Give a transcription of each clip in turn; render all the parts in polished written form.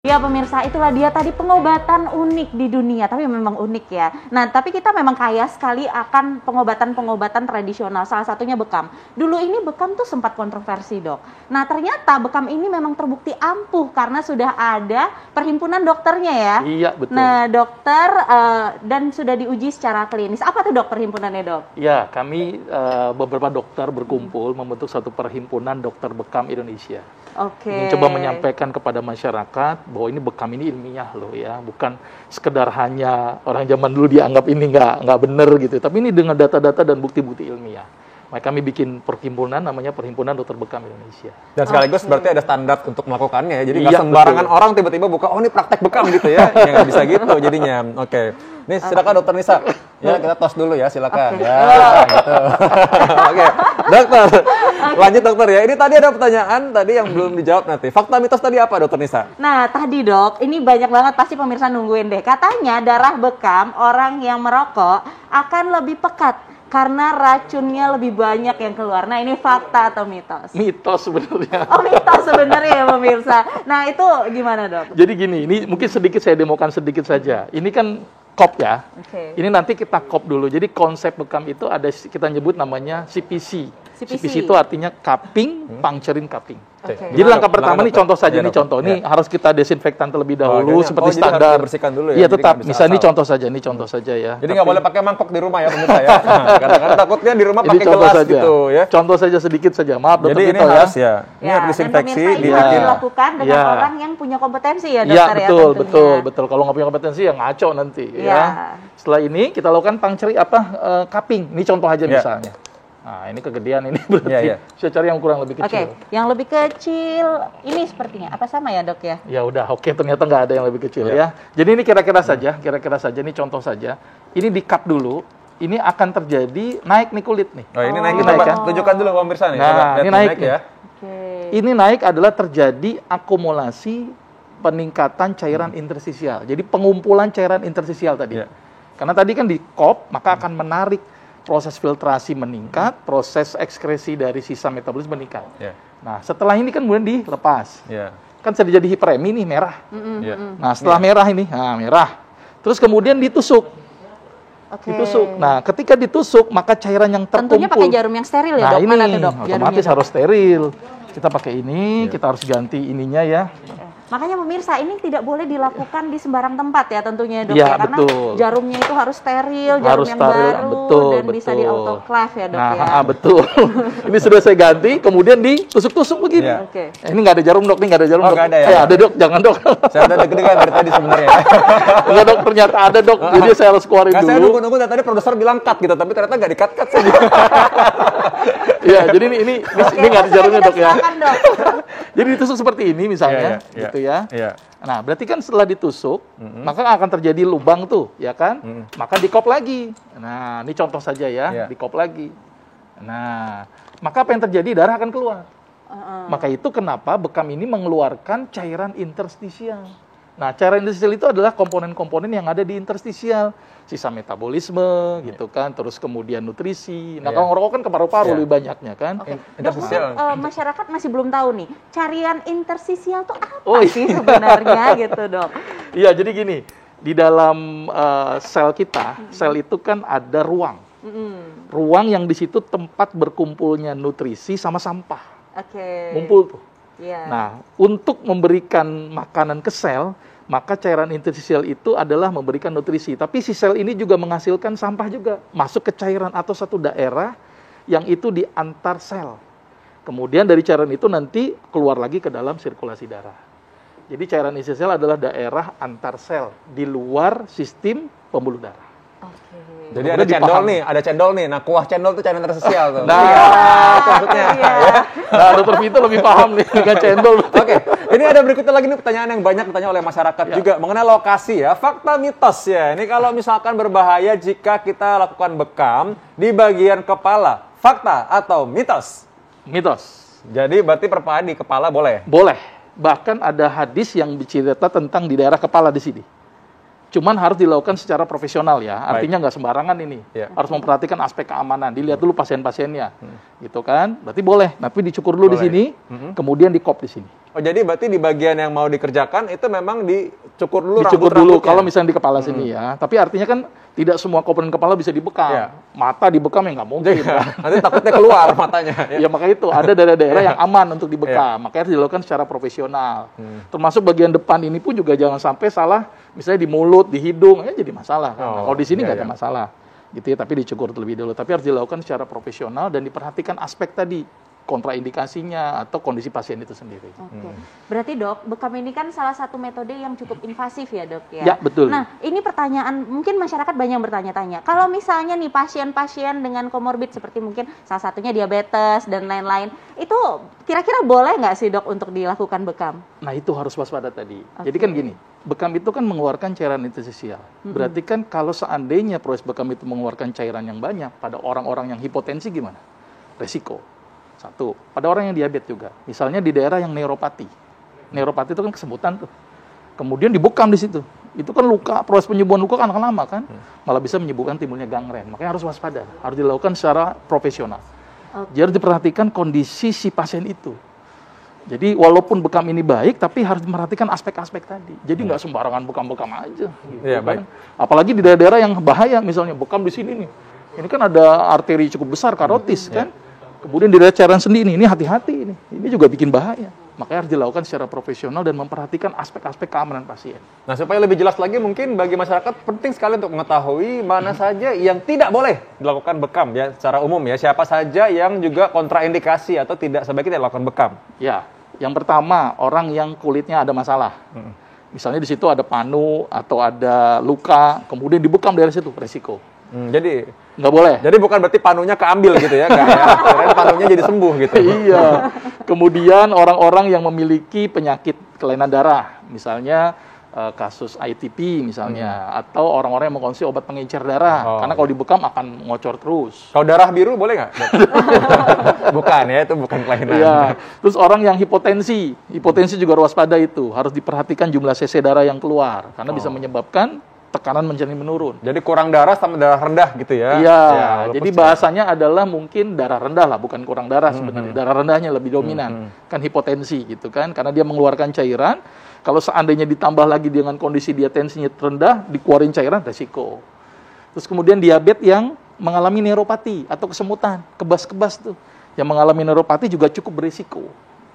Ya pemirsa, itulah dia tadi pengobatan unik di dunia, tapi memang unik ya. Nah, tapi kita memang kaya sekali akan pengobatan-pengobatan tradisional, salah satunya bekam. Dulu ini bekam tuh sempat kontroversi, Dok. Nah, ternyata bekam ini memang terbukti ampuh karena sudah ada perhimpunan dokternya ya. Iya, betul. Nah, dokter dan sudah diuji secara klinis. Apa tuh, Dok, perhimpunannya, Dok? Ya, kami beberapa dokter berkumpul membentuk satu perhimpunan dokter bekam Indonesia. Oke. Ingin coba menyampaikan kepada masyarakat bahwa ini bekam ini ilmiah loh ya, bukan sekedar hanya orang zaman dulu dianggap ini nggak benar gitu, tapi ini dengan data-data dan bukti-bukti ilmiah. Maka kami bikin perhimpunan namanya Perhimpunan Dokter Bekam Indonesia. Dan sekaligus berarti ada standar untuk melakukannya ya. Jadi nggak Iya, sembarangan betul. orang tiba-tiba buka, oh ini praktek bekam gitu ya. Ya nggak bisa gitu jadinya. Oke. Nih silakan Dokter Nisa. Ya kita tos dulu ya, silakan. Ya gitu. Oke. Dokter. Lanjut dokter ya. Ini tadi ada pertanyaan tadi yang belum dijawab nanti. Fakta mitos tadi apa Dokter Nisa? Nah, tadi Dok, ini banyak banget pasti pemirsa nungguin deh. Katanya darah bekam orang yang merokok akan lebih pekat karena racunnya lebih banyak yang keluar. Nah, ini fakta atau mitos? Mitos sebenarnya. Oh, mitos sebenarnya ya pemirsa. Nah, itu gimana, Dok? Jadi gini, ini mungkin sedikit saya demokan sedikit saja. Ini kan kop ya. Oke. Ini nanti kita kop dulu. Jadi konsep bekam itu ada kita nyebut namanya CPC. CPC itu artinya cupping, puncturing cupping. Oke. Jadi langkah pertama nih contoh saja, ini contoh. Ini harus kita desinfektan terlebih dahulu seperti standar. Bersihkan dulu ya. Iya tetap. Misalnya ini contoh saja, ini contoh saja ya. Jadi nggak boleh pakai mangkok di rumah ya pemirsa ya. Karena takutnya di rumah pakai gelas saja. gitu ya. Contoh saja sedikit saja. Maaf dokter. Jadi ini Vito, harus ya. Ini Ya, harus disinfeksi, dan pemirsa ini harus dilakukan dengan orang yang punya kompetensi ya, Iya dokter ya. betul, tentunya. betul. Kalau nggak punya kompetensi ya ngaco nanti. Iya. Ya. Setelah ini kita lakukan puncturing cupping. Ini contoh aja misalnya. Nah, ini kegedean ini berarti saya cari yang kurang lebih kecil. Oke, yang lebih kecil ini sepertinya apa sama ya, Dok ya? Ya udah, oke, ternyata nggak ada yang lebih kecil ya. Jadi ini kira-kira saja, ini contoh saja. Ini di cup dulu, ini akan terjadi naik nih kulit nih. Oh, ini naik, naik kan? Tunjukkan dulu pemirsa nih. Nah, ini naik ya. Oke. Ini naik adalah terjadi akumulasi peningkatan cairan interstisial. Jadi pengumpulan cairan interstisial tadi. Karena tadi kan di kop, maka akan menarik proses filtrasi meningkat, proses ekskresi dari sisa metabolisme meningkat. Nah, setelah ini kan kemudian dilepas. Kan sudah jadi hiperemi nih, merah. Nah, setelah merah ini, merah. Terus kemudian ditusuk. Ditusuk. Nah, ketika ditusuk, maka cairan yang terkumpul. Tentunya pakai jarum yang steril ya, Dok? Ini Mana tuh, Dok? otomatis harus steril. Kita pakai ini, kita harus ganti ininya ya. Makanya pemirsa, ini tidak boleh dilakukan di sembarang tempat ya tentunya, Dok Ya, karena betul. Jarumnya itu harus steril, jarum Harus yang steril, baru betul, dan bisa di autoclave ya, Dok ya. Betul. Ini sudah saya ganti, kemudian ditusuk-tusuk begini. Oke. Ini nggak ada jarum, Dok. Ini nggak ada jarum, Dok. Nggak ada ya? Ada, Dok. Jangan, Dok. Saya udah deg-degan dari tadi sebenarnya. Enggak, Dok. Ternyata ada, Dok. Jadi saya harus keluarin dulu. Saya nunggu-nunggu tadi produser bilang cut gitu, tapi ternyata nggak di-cut saja. Iya, jadi ini nggak ada jarumnya, Dok ya. Silakan, Dok. Jadi ditusuk seperti ini misalnya, gitu ya. Nah, berarti kan setelah ditusuk, maka akan terjadi lubang tuh, ya kan? Maka dikop lagi. Nah, ini contoh saja ya, dikop lagi. Nah, maka apa yang terjadi? Darah akan keluar. Maka itu kenapa bekam ini mengeluarkan cairan interstisial. Nah, cairan interstisial itu adalah komponen-komponen yang ada di interstisial. Sisa metabolisme, gitu kan, terus kemudian nutrisi. Nah, kalau ngerokok kan ke paru-paru lebih banyaknya kan. Interstisial. Masyarakat masih belum tahu nih, carian interstisial itu apa sih sebenarnya gitu, Dok? Iya, jadi gini, di dalam sel kita, sel itu kan ada ruang. Ruang yang di situ tempat berkumpulnya nutrisi sama sampah. Ngumpul tuh. Nah, untuk memberikan makanan ke sel, maka cairan interstisial itu adalah memberikan nutrisi. Tapi si sel ini juga menghasilkan sampah juga. Masuk ke cairan atau satu daerah yang itu di antar sel. Kemudian dari cairan itu nanti keluar lagi ke dalam sirkulasi darah. Jadi cairan interstisial adalah daerah antar sel di luar sistem pembuluh darah. Jadi ada cendol nih. Nah, kuah cendol itu cairan interstisial tuh. Nah, itu maksudnya. Nah, Dokter Vito lebih paham nih dengan cendol. Oke, ini ada berikutnya lagi nih pertanyaan yang banyak ditanya oleh masyarakat juga mengenai lokasi ya. Fakta mitos ya. Ini kalau misalkan berbahaya jika kita lakukan bekam di bagian kepala. Fakta atau mitos? Mitos. Jadi berarti perpaan di kepala boleh? Boleh. Bahkan ada hadis yang bercerita tentang di daerah kepala di sini. Cuman harus dilakukan secara profesional ya. Artinya nggak sembarangan ini. Harus memperhatikan aspek keamanan. Dilihat dulu pasien-pasiennya. Gitu kan. Berarti boleh. Tapi dicukur dulu di sini, kemudian dikop di sini. Oh, jadi berarti di bagian yang mau dikerjakan itu memang dicukur dulu dicukur dulu kalau misalnya di kepala sini ya. Tapi artinya kan tidak semua komponen kepala bisa dibekam. Mata dibekam ya nggak mungkin. Nanti takutnya keluar matanya. Ya makanya itu ada daerah-daerah yang aman untuk dibekam. Makanya harus dilakukan secara profesional. Termasuk bagian depan ini pun juga jangan sampai salah. Misalnya di mulut, di hidung, ya jadi masalah. Kalau di sini nggak ada masalah, gitu ya. Tapi dicukur terlebih dulu. Tapi harus dilakukan secara profesional dan diperhatikan aspek tadi, kontraindikasinya atau kondisi pasien itu sendiri. Oke. Berarti dok, bekam ini kan salah satu metode yang cukup invasif ya dok ya? Ya betul. Nah ini pertanyaan, mungkin masyarakat banyak bertanya-tanya. Kalau misalnya nih pasien-pasien dengan komorbid seperti mungkin salah satunya diabetes dan lain-lain, itu kira-kira boleh nggak sih dok untuk dilakukan bekam? Nah itu harus waspada tadi. Jadi kan gini, bekam itu kan mengeluarkan cairan interstisial. Berarti kan kalau seandainya proses bekam itu mengeluarkan cairan yang banyak pada orang-orang yang hipotensi gimana? Resiko. Satu, pada orang yang diabetes juga. Misalnya di daerah yang neuropati. Neuropati itu kan kesemutan tuh. Kemudian dibekam di situ. Itu kan luka, proses penyembuhan luka kan akan lama kan. Malah bisa menyebabkan timbulnya gangren. Makanya harus waspada. Harus dilakukan secara profesional. Jadi harus diperhatikan kondisi si pasien itu. Jadi walaupun bekam ini baik, tapi harus memperhatikan aspek-aspek tadi. Jadi nggak sembarangan bekam-bekam aja. Gitu, kan? Apalagi di daerah-daerah yang bahaya, misalnya bekam di sini nih. Ini kan ada arteri cukup besar, karotis kan. Kemudian di daerah cairan sendi ini hati-hati ini. Ini juga bikin bahaya. Makanya harus dilakukan secara profesional dan memperhatikan aspek-aspek keamanan pasien. Nah, supaya lebih jelas lagi mungkin bagi masyarakat penting sekali untuk mengetahui mana saja yang tidak boleh dilakukan bekam ya secara umum ya. Siapa saja yang juga kontraindikasi atau tidak sebaiknya dilakukan bekam. Ya, yang pertama orang yang kulitnya ada masalah. Misalnya di situ ada panu atau ada luka, kemudian dibekam dari situ, resiko. Jadi nggak boleh. Jadi bukan berarti panunya keambil gitu ya, nggak ya? Kirain panunya jadi sembuh gitu. Iya. Kemudian orang-orang yang memiliki penyakit kelainan darah, misalnya kasus ITP misalnya, atau orang-orang yang mengkonsumsi obat pengencer darah, karena kalau dibekam akan ngocor terus. Kalau darah biru boleh nggak? Bukan ya, itu bukan kelainan. Iya. Terus orang yang hipotensi juga waspada itu, harus diperhatikan jumlah cc darah yang keluar, karena bisa menyebabkan tekanan menjadi menurun. Jadi kurang darah sama darah rendah gitu ya? Iya, jadi bahasanya adalah mungkin darah rendah lah, bukan kurang darah sebenarnya. Darah rendahnya lebih dominan, kan hipotensi gitu kan, karena dia mengeluarkan cairan. Kalau seandainya ditambah lagi dengan kondisi dia tensinya rendah, dikeluarin cairan, resiko. Terus kemudian diabetes yang mengalami neuropati atau kesemutan, kebas-kebas tuh, yang mengalami neuropati juga cukup berisiko.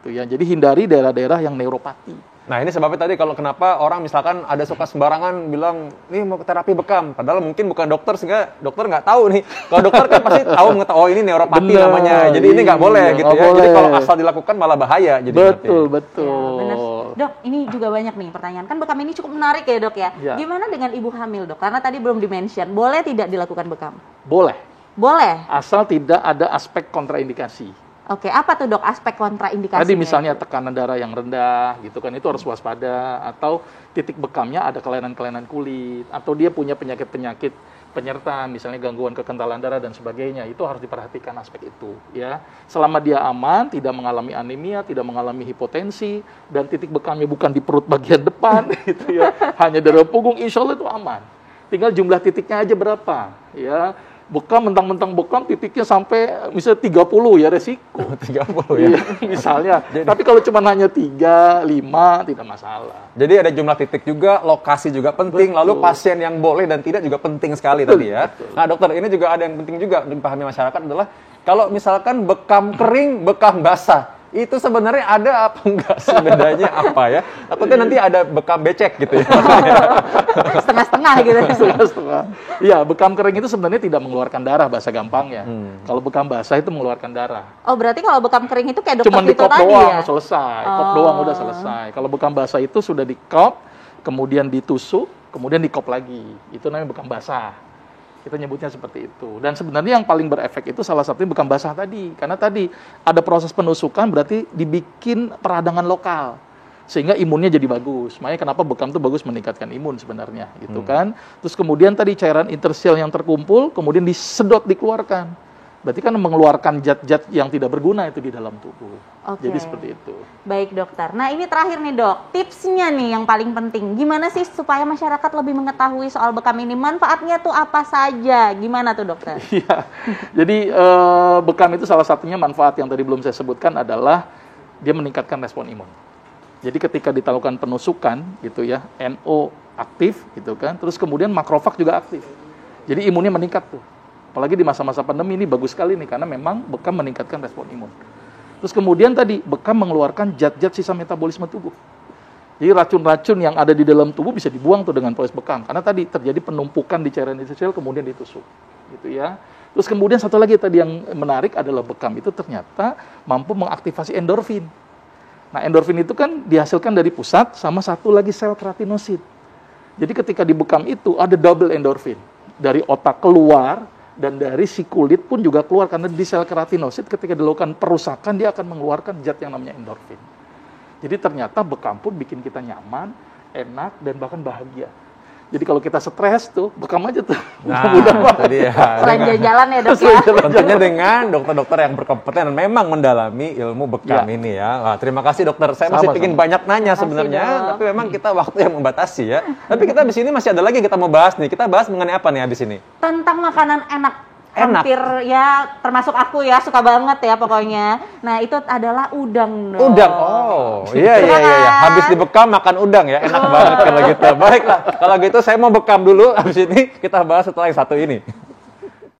Gitu ya. Jadi hindari daerah-daerah yang neuropati. Nah ini sebabnya tadi kalau kenapa orang misalkan ada suka sembarangan bilang, nih mau terapi bekam. Padahal mungkin bukan dokter, sehingga dokter nggak tahu nih. Kalau dokter kan pasti tahu mengetahui, oh ini neuropati namanya. Jadi ini nggak boleh gitu ya. Boleh. Jadi kalau asal dilakukan malah bahaya. Jadi betul. Ya, benar. Dok, ini juga banyak nih pertanyaan. Kan bekam ini cukup menarik ya dok ya. Gimana dengan ibu hamil dok? Karena tadi belum di-mention. Boleh tidak dilakukan bekam? Boleh. Boleh? Asal tidak ada aspek kontraindikasi. Oke, apa tuh dok aspek kontraindikasi? Tadi misalnya tekanan darah yang rendah, gitu kan, itu harus waspada. Atau titik bekamnya ada kelainan-kelainan kulit, atau dia punya penyakit-penyakit penyerta, misalnya gangguan kekentalan darah dan sebagainya, itu harus diperhatikan aspek itu. Ya, selama dia aman, tidak mengalami anemia, tidak mengalami hipotensi, dan titik bekamnya bukan di perut bagian depan, gitu ya, hanya dari punggung, insya Allah itu aman. Tinggal jumlah titiknya aja berapa, ya. Bekam, mentang-mentang bekam titiknya sampai misalnya 30 ya resiko. 30 ya? Misalnya. Tapi kalau cuma hanya 3, 5 tidak masalah. Jadi ada jumlah titik juga, lokasi juga penting, lalu pasien yang boleh dan tidak juga penting sekali tadi ya. Nah dokter, ini juga ada yang penting juga dipahami masyarakat adalah kalau misalkan bekam kering, bekam basah. Itu sebenarnya ada apa enggak sih bedanya apa ya? Takutnya nanti ada bekam becek gitu ya. Setengah-setengah gitu. Setengah-setengah. Iya, bekam kering itu sebenarnya tidak mengeluarkan darah, bahasa gampangnya. Kalau bekam basah itu mengeluarkan darah. Oh, berarti kalau bekam kering itu kayak dokter cuman itu di-kop tadi doang, ya? Selesai. Kop doang udah selesai. Kalau bekam basah itu sudah di-kop, kemudian ditusuk, kemudian di-kop lagi. Itu namanya bekam basah. Kita nyebutnya seperti itu. Dan sebenarnya yang paling berefek itu salah satunya bekam basah tadi. Karena tadi ada proses penusukan berarti dibikin peradangan lokal. Sehingga imunnya jadi bagus. Makanya kenapa bekam itu bagus meningkatkan imun sebenarnya. Gitu kan. Terus kemudian tadi cairan interstisial yang terkumpul, kemudian disedot, dikeluarkan. berarti kan mengeluarkan zat-zat yang tidak berguna itu di dalam tubuh. Oke. Jadi seperti itu. Baik dokter. Nah ini terakhir nih dok, tipsnya nih yang paling penting. Gimana sih supaya masyarakat lebih mengetahui soal bekam ini? Manfaatnya tuh apa saja? Gimana tuh dokter? Iya. Jadi bekam itu salah satunya manfaat yang tadi belum saya sebutkan adalah dia meningkatkan respon imun. Jadi ketika dilakukan penusukan gitu ya, NO aktif gitu kan, terus kemudian makrofag juga aktif. Jadi imunnya meningkat tuh. Apalagi di masa-masa pandemi ini bagus sekali nih, karena memang bekam meningkatkan respon imun. Terus kemudian tadi, bekam mengeluarkan zat-zat sisa metabolisme tubuh. Jadi racun-racun yang ada di dalam tubuh bisa dibuang tuh dengan proses bekam. Karena tadi terjadi penumpukan di cairan esensial kemudian ditusuk. Gitu ya. Terus kemudian satu lagi tadi yang menarik adalah bekam itu ternyata mampu mengaktifasi endorfin. Nah endorfin itu kan dihasilkan dari pusat sama satu lagi sel keratinosit. Jadi ketika di bekam itu ada double endorfin. Dari otak keluar, dan dari si kulit pun juga keluar, karena di sel keratinosit ketika dilakukan perusakan dia akan mengeluarkan zat yang namanya endorfin. Jadi ternyata bekam pun bikin kita nyaman, enak, dan bahkan bahagia. Jadi kalau kita stres tuh, bekam aja tuh. Nah, itu dia. Selain jalan-jalan ya dok ya. Tentunya dengan dokter-dokter yang berkompeten dan memang mendalami ilmu bekam ini ya. Wah, terima kasih dokter. Saya masih ingin banyak nanya sebenarnya, tapi memang kita waktu yang membatasi ya. Tapi kita di sini masih ada lagi yang kita mau bahas nih. Kita bahas mengenai apa nih habis ini? Tentang makanan enak. Hampir ya, termasuk aku ya, suka banget ya pokoknya. Nah itu adalah udang dong. Udang, oh iya. Habis dibekam makan udang ya, enak banget kalau gitu. Baiklah, kalau gitu saya mau bekam dulu, habis ini kita bahas setelah yang satu ini.